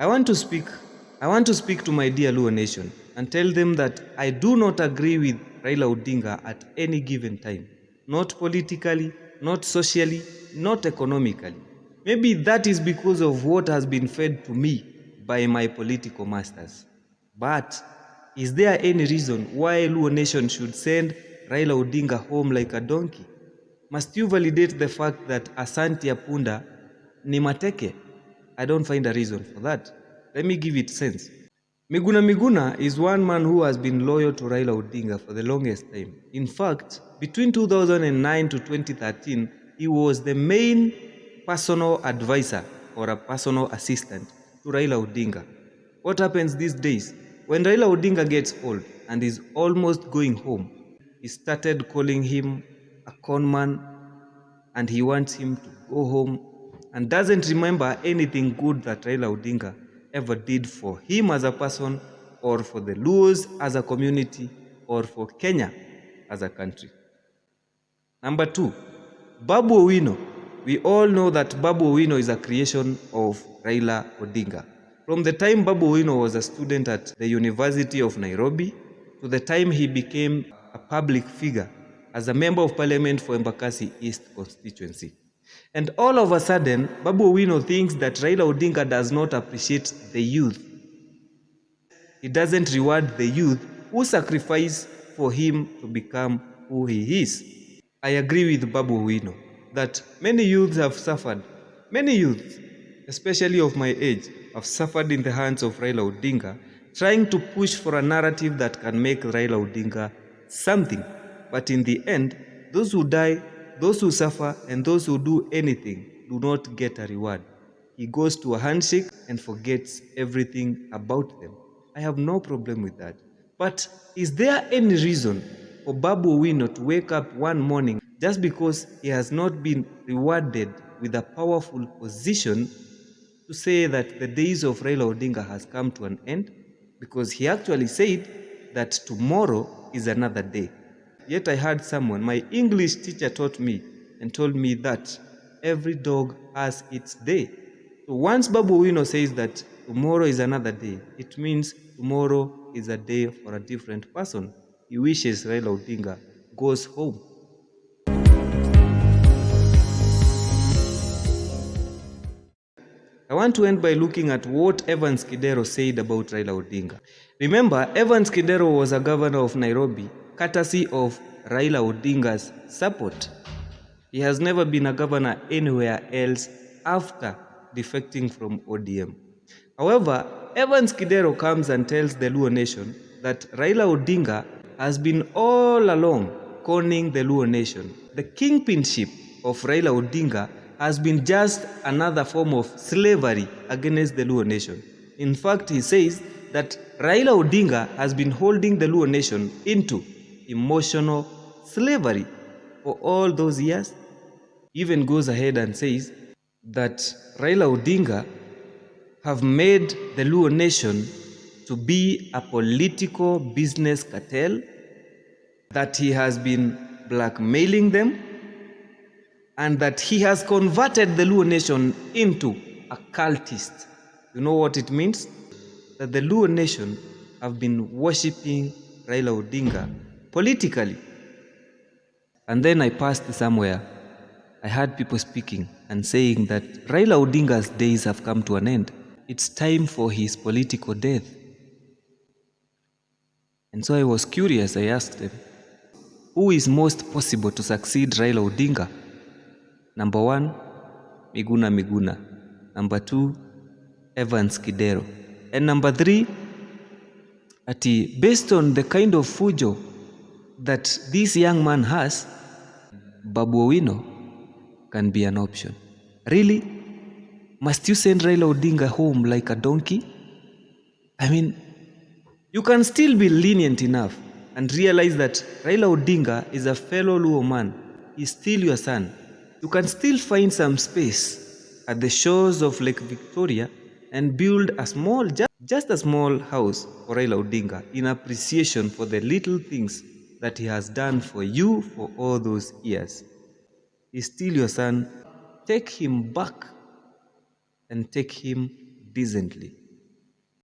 I want to speak to my dear Luo nation and tell them that I do not agree with Raila Odinga at any given time. Not politically, not socially, not economically. Maybe that is because of what has been fed to me by my political masters. But is there any reason why Luo nation should send Raila Odinga home like a donkey? Must you validate the fact that Asante Apunda ni mateke? I don't find a reason for that. Let me give it sense. Miguna is one man who has been loyal to Raila Odinga for the longest time. In fact, between 2009 to 2013, he was the main personal advisor or a personal assistant to Raila Odinga. What happens these days? When Raila Odinga gets old and is almost going home, he started calling him a con man and he wants him to go home and doesn't remember anything good that Raila Odinga ever did for him as a person or for the Luos as a community or for Kenya as a country. Number 2, Babu Owino. We all know that Babu Owino is a creation of Raila Odinga. From the time Babu Owino was a student at the University of Nairobi to the time he became a public figure as a member of parliament for Embakasi East constituency. And all of a sudden, Babu Owino thinks that Raila Odinga does not appreciate the youth. He doesn't reward the youth who sacrifice for him to become who he is. I agree with Babu Owino that many youths have suffered. Many youths, especially of my age, have suffered in the hands of Raila Odinga, trying to push for a narrative that can make Raila Odinga something. But in the end, those who die, those who suffer, and those who do anything do not get a reward. He goes to a handshake and forgets everything about them. I have no problem with that. But is there any reason for Babu Owino to wake up one morning just because he has not been rewarded with a powerful position to say that the days of Raila Odinga has come to an end? Because he actually said that tomorrow is another day. Yet I heard someone, my English teacher taught me and told me that every dog has its day. So once Babu Owino says that tomorrow is another day, it means tomorrow is a day for a different person. He wishes Raila Odinga goes home. I want to end by looking at what Evans Kidero said about Raila Odinga. Remember, Evans Kidero was a governor of Nairobi, courtesy of Raila Odinga's support. He has never been a governor anywhere else after defecting from ODM. However, Evans Kidero comes and tells the Luo nation that Raila Odinga has been all along conning the Luo nation. The kingpinship of Raila Odinga has been just another form of slavery against the Luo nation. In fact, he says that Raila Odinga has been holding the Luo nation into emotional slavery for all those years. He even goes ahead and says that Raila Odinga have made the Luo nation to be a political business cartel, that he has been blackmailing them, and that he has converted the Luo nation into a cultist. You know what it means? That the Luo nation have been worshipping Raila Odinga politically. And then I passed somewhere. I heard people speaking and saying that Raila Odinga's days have come to an end. It's time for his political death. And so I was curious. I asked them, who is most possible to succeed Raila Odinga? Number 1, Miguna. Number 2, Evans Kidero. And number 3, based on the kind of fujo that this young man has, Babu Owino can be an option. Really? Must you send Raila Odinga home like a donkey? I mean, you can still be lenient enough and realize that Raila Odinga is a fellow Luo man. He's still your son. You can still find some space at the shores of Lake Victoria and build a small, just a small house for Raila Odinga in appreciation for the little things that he has done for you for all those years. He's still your son. Take him back and take him decently.